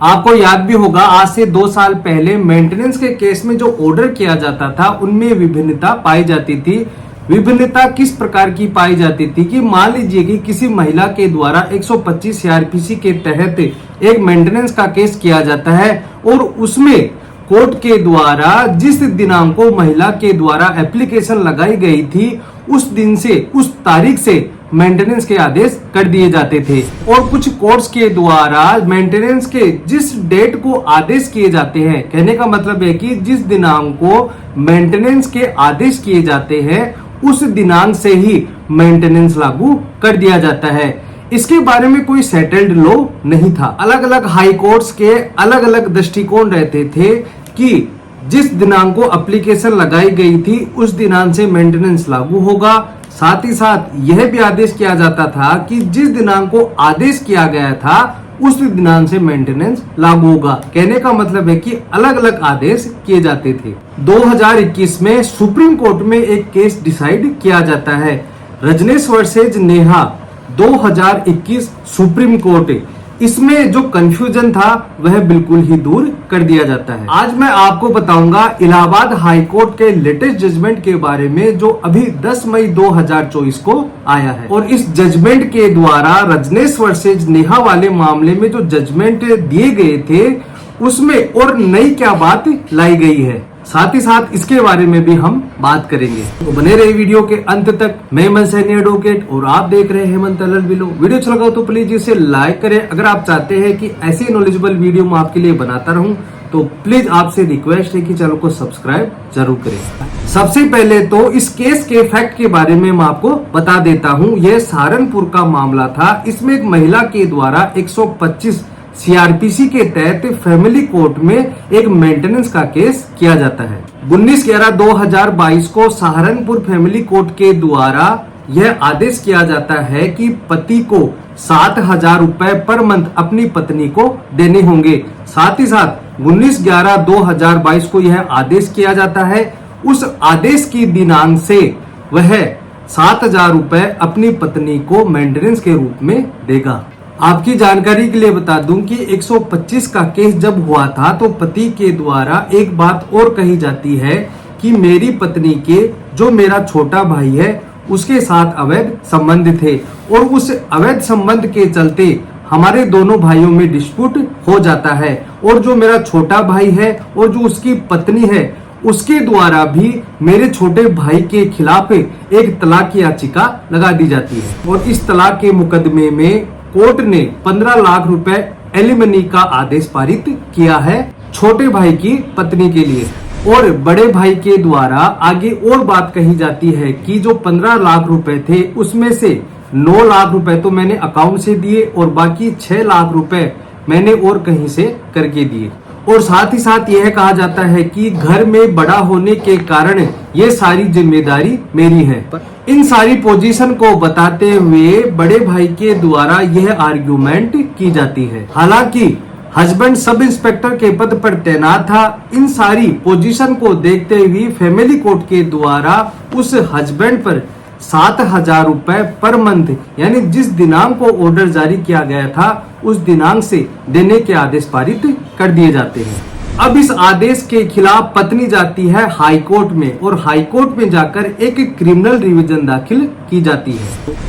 आपको याद भी होगा आज से 2 साल पहले मेंटेनेंस के केस में जो ऑर्डर किया जाता था उनमें विभिन्नता पाई जाती थी। विभिन्नता किस प्रकार की पाई जाती थी कि मान लीजिए कि किसी महिला के द्वारा 125 सीआरपीसी के तहत एक मेंटेनेंस का केस किया जाता है और उसमें कोर्ट के द्वारा जिस दिनांक को महिला के द्वारा एप्लीकेशन लगाई गई थी उस दिन से उस तारीख से मेंटेनेंस के आदेश कर दिए जाते थे। और कुछ कोर्ट्स के द्वारा मेंटेनेंस के जिस डेट को आदेश किए जाते हैं, कहने का मतलब है कि जिस दिनांक को मेंटेनेंस के आदेश किए जाते हैं उस दिनांक से ही मेंटेनेंस लागू कर दिया जाता है। इसके बारे में कोई सेटल्ड लॉ नहीं था। अलग अलग हाई कोर्ट्स के अलग अलग दृष्टिकोण रहते थे कि जिस दिनांक को एप्लीकेशन लगाई गई थी उस दिनांक से मेंटेनेंस लागू होगा। साथ ही साथ यह भी आदेश किया जाता था कि जिस दिनांक को आदेश किया गया था उस दिनांक से मेंटेनेंस लागू होगा। कहने का मतलब है कि अलग अलग आदेश किए जाते थे। 2021 में सुप्रीम कोर्ट में एक केस डिसाइड किया जाता है, Rajneesh versus Neha 2021 supreme court. इसमें जो कंफ्यूजन था वह बिल्कुल ही दूर कर दिया जाता है। आज मैं आपको बताऊंगा इलाहाबाद हाई कोर्ट के लेटेस्ट जजमेंट के बारे में जो अभी 10 मई 2024 को आया है। और इस जजमेंट के द्वारा रजनीश वर्सेज नेहा वाले मामले में जो जजमेंट दिए गए थे उसमें और नई क्या बात लाई गई है, साथ ही साथ इसके बारे में भी हम बात करेंगे। तो बने रहे वीडियो के अंत तक। मैं हेमंत सैनी एडवोकेट और आप देख रहे हैं हेमंत LL बिलो। वीडियो अच्छा लगा तो प्लीज इसे लाइक करें। अगर आप चाहते हैं कि ऐसे नॉलेजेबल वीडियो मैं आपके लिए बनाता रहूं तो प्लीज आपसे रिक्वेस्ट है कि चैनल को सब्सक्राइब जरूर करें। सबसे पहले तो इस केस के फैक्ट के बारे में मैं आपको बता देता हूँ। यह सहारनपुर का मामला था। इसमें एक महिला के द्वारा 125 सीआरपीसी के तहत फैमिली कोर्ट में एक मेंटेनेंस का केस किया जाता है। 19/11/2022 को सहारनपुर फैमिली कोर्ट के द्वारा यह आदेश किया जाता है कि पति को 7,000 रुपए पर मंथ अपनी पत्नी को देने होंगे। साथ ही साथ 19/11/2022 को यह आदेश किया जाता है। उस आदेश की दिनांक से वह 7,000 रुपए अपनी पत्नी को मेंटेनेंस के रूप में देगा। आपकी जानकारी के लिए बता दूं कि 125 का केस जब हुआ था तो पति के द्वारा एक बात और कही जाती है कि मेरी पत्नी के जो मेरा छोटा भाई है उसके साथ अवैध संबंध थे और उस अवैध संबंध के चलते हमारे दोनों भाइयों में डिस्प्यूट हो जाता है और जो मेरा छोटा भाई है और जो उसकी पत्नी है उसके द्वारा भी मेरे छोटे भाई के खिलाफ एक तलाक की याचिका लगा दी जाती है। और इस तलाक के मुकदमे में कोर्ट ने 15 लाख रुपए एलिमनी का आदेश पारित किया है छोटे भाई की पत्नी के लिए। और बड़े भाई के द्वारा आगे और बात कही जाती है कि जो 15 लाख रुपए थे उसमें से 9 लाख रुपए तो मैंने अकाउंट से दिए और बाकी 6 लाख रुपए मैंने और कहीं से करके दिए। और साथ ही साथ यह कहा जाता है कि घर में बड़ा होने के कारण ये सारी जिम्मेदारी मेरी है। इन सारी पोजीशन को बताते हुए बड़े भाई के द्वारा यह आर्ग्यूमेंट की जाती है। हालांकि हस्बैंड सब इंस्पेक्टर के पद पर तैनात था। इन सारी पोजीशन को देखते हुए फैमिली कोर्ट के द्वारा उस हस्बैंड पर 7,000 रुपए पर मंथ यानी जिस दिनांक को ऑर्डर जारी किया गया था उस दिनांक से देने के आदेश पारित कर दिए जाते हैं। अब इस आदेश के खिलाफ पत्नी जाती है हाई कोर्ट में और हाई कोर्ट में जाकर एक क्रिमिनल रिवीजन दाखिल की जाती है।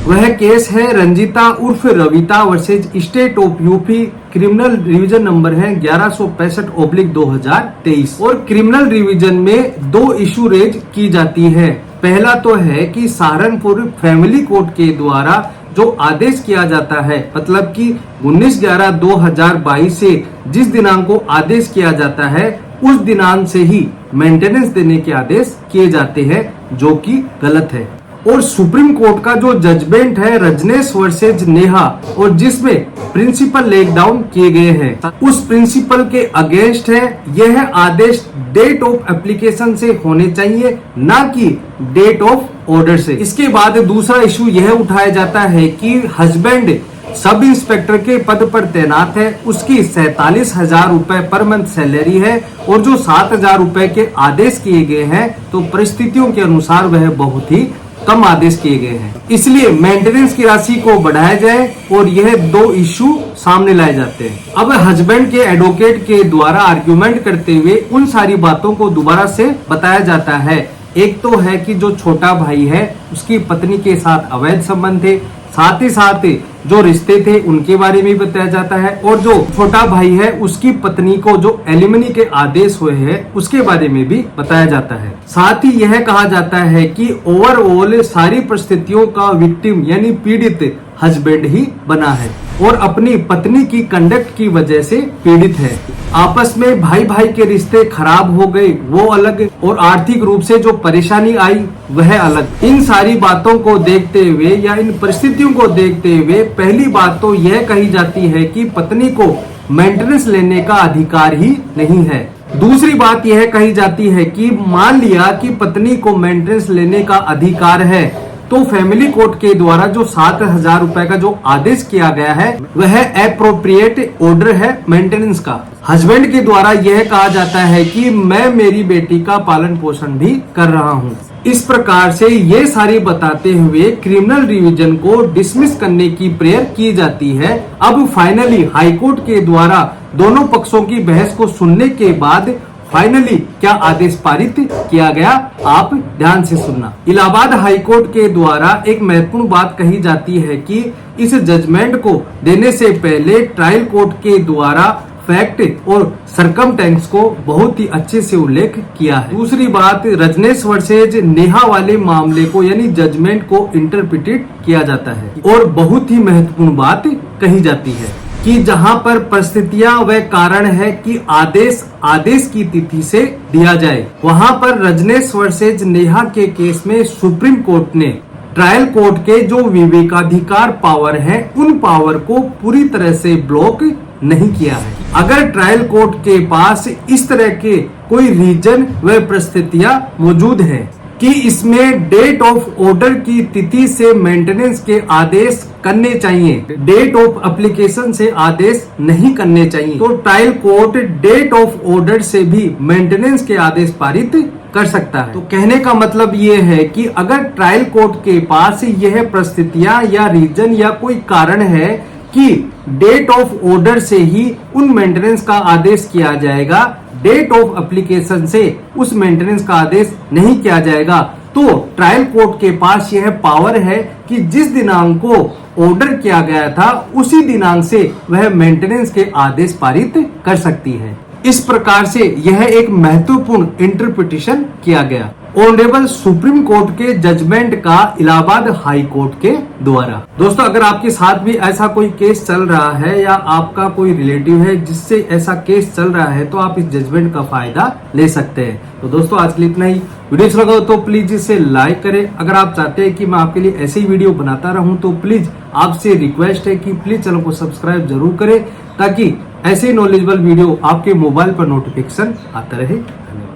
वह केस है रंजीता उर्फ Ravita versus state of UP. Criminal revision number है 1165/2023 और क्रिमिनल रिवीजन में 2 इशू रेज की जाती है। पहला तो है कि सहारनपुर फैमिली कोर्ट के द्वारा जो आदेश किया जाता है मतलब कि 19/11/2022 से जिस दिनांक को आदेश किया जाता है उस दिनांक से ही मेंटेनेंस देने के आदेश किए जाते हैं जो कि गलत है। और सुप्रीम कोर्ट का जो जजमेंट है रजनीश वर्सेज नेहा और जिसमें प्रिंसिपल लेग डाउन किए गए हैं उस प्रिंसिपल के अगेंस्ट है। यह आदेश डेट ऑफ एप्लीकेशन से होने चाहिए ना कि डेट ऑफ ऑर्डर से। इसके बाद दूसरा इशू यह उठाया जाता है कि हस्बैंड सब इंस्पेक्टर के पद पर तैनात है, उसकी 47,000 रुपए पर मंथ सैलरी है और जो 7,000 रुपए के आदेश किए गए हैं तो परिस्थितियों के अनुसार वह बहुत ही कम आदेश किए गए हैं। इसलिए मेंटेनेंस की राशि को बढ़ाया जाए और यह दो इश्यू सामने लाए जाते हैं। अब हस्बैंड के एडवोकेट के द्वारा आर्ग्यूमेंट करते हुए उन सारी बातों को दोबारा से बताया जाता है। एक तो है कि जो छोटा भाई है उसकी पत्नी के साथ अवैध संबंध थे, साथ ही साथ जो रिश्ते थे उनके बारे में बताया जाता है, और जो छोटा भाई है उसकी पत्नी को जो एलिमनी के आदेश हुए हैं उसके बारे में भी बताया जाता है। साथ ही यह कहा जाता है कि ओवरऑल सारी परिस्थितियों का विक्टिम यानी पीड़ित हस्बैंड ही बना है और अपनी पत्नी की कंडक्ट की वजह से पीड़ित है। आपस में भाई भाई के रिश्ते खराब हो गए वो अलग, और आर्थिक रूप से जो परेशानी आई वह अलग। इन सारी बातों को देखते हुए या इन परिस्थितियों को देखते हुए पहली बात तो यह कही जाती है कि पत्नी को मेंटेनेंस लेने का अधिकार ही नहीं है। दूसरी बात यह कही जाती है कि मान लिया कि पत्नी को मेंटेनेंस लेने का अधिकार है तो फैमिली कोर्ट के द्वारा जो 7,000 रुपए का जो आदेश किया गया है वह एप्रोप्रिएट ऑर्डर है मेंटेनेंस का। हस्बैंड के द्वारा यह कहा जाता है कि मैं मेरी बेटी का पालन पोषण भी कर रहा हूँ। इस प्रकार से ये सारी बताते हुए क्रिमिनल रिवीजन को डिसमिस करने की प्रेयर की जाती है। अब फाइनली हाईकोर्ट के द्वारा दोनों पक्षों की बहस को सुनने के बाद फाइनली क्या आदेश पारित किया गया, आप ध्यान से सुनना। इलाहाबाद हाईकोर्ट के द्वारा एक महत्वपूर्ण बात कही जाती है कि इस जजमेंट को देने से पहले ट्रायल कोर्ट के द्वारा फैक्ट और सरकमटेंस को बहुत ही अच्छे से उल्लेख किया है। दूसरी बात, रजनेश वर्सेज नेहा वाले मामले को यानी जजमेंट को इंटरप्रिटेट किया जाता है, और बहुत ही महत्वपूर्ण बात कही जाती है कि जहां पर परिस्थितियां व कारण है कि आदेश की तिथि से दिया जाए, वहां पर रजनेश वर्सेज नेहा के केस में सुप्रीम कोर्ट ने ट्रायल कोर्ट के जो विवेकाधिकार पावर है उन पावर को पूरी तरह से ब्लॉक नहीं किया है। अगर ट्रायल कोर्ट के पास इस तरह के कोई रीजन व परिस्थितियां मौजूद है कि इसमें डेट ऑफ ऑर्डर की तिथि से मेंटेनेंस के आदेश करने चाहिए, डेट ऑफ एप्लीकेशन से आदेश नहीं करने चाहिए, तो trial court date of order से भी मेंटेनेंस के आदेश पारित कर सकता है। तो कहने का मतलब ये है कि अगर ट्रायल कोर्ट के पास यह परिस्थितियां या रीजन या कोई कारण है कि डेट ऑफ ऑर्डर से ही उन मेंटेनेंस का आदेश किया जाएगा, डेट ऑफ एप्लीकेशन से उस मेंटेनेंस का आदेश नहीं किया जाएगा, तो ट्रायल कोर्ट के पास यह पावर है कि जिस दिनांक को ऑर्डर किया गया था उसी दिनांक से वह मेंटेनेंस के आदेश पारित कर सकती है। इस प्रकार से यह एक महत्वपूर्ण इंटरप्रिटेशन किया गया ऑनरेबल सुप्रीम कोर्ट के जजमेंट का इलाहाबाद हाई कोर्ट के द्वारा। दोस्तों, अगर आपके साथ भी ऐसा कोई केस चल रहा है या आपका कोई रिलेटिव है जिससे ऐसा केस चल रहा है तो आप इस जजमेंट का फायदा ले सकते हैं। तो दोस्तों, आज के लिए इतना ही। वीडियो अच्छा लगा तो प्लीज इसे लाइक करें। अगर आप चाहते हैं कि मैं आपके लिए ऐसे ही वीडियो बनाता रहूं तो प्लीज आपसे रिक्वेस्ट है कि प्लीज चैनल को सब्सक्राइब जरूर करें ताकि ऐसे नॉलेजेबल वीडियो आपके मोबाइल पर नोटिफिकेशन आता रहे। धन्यवाद।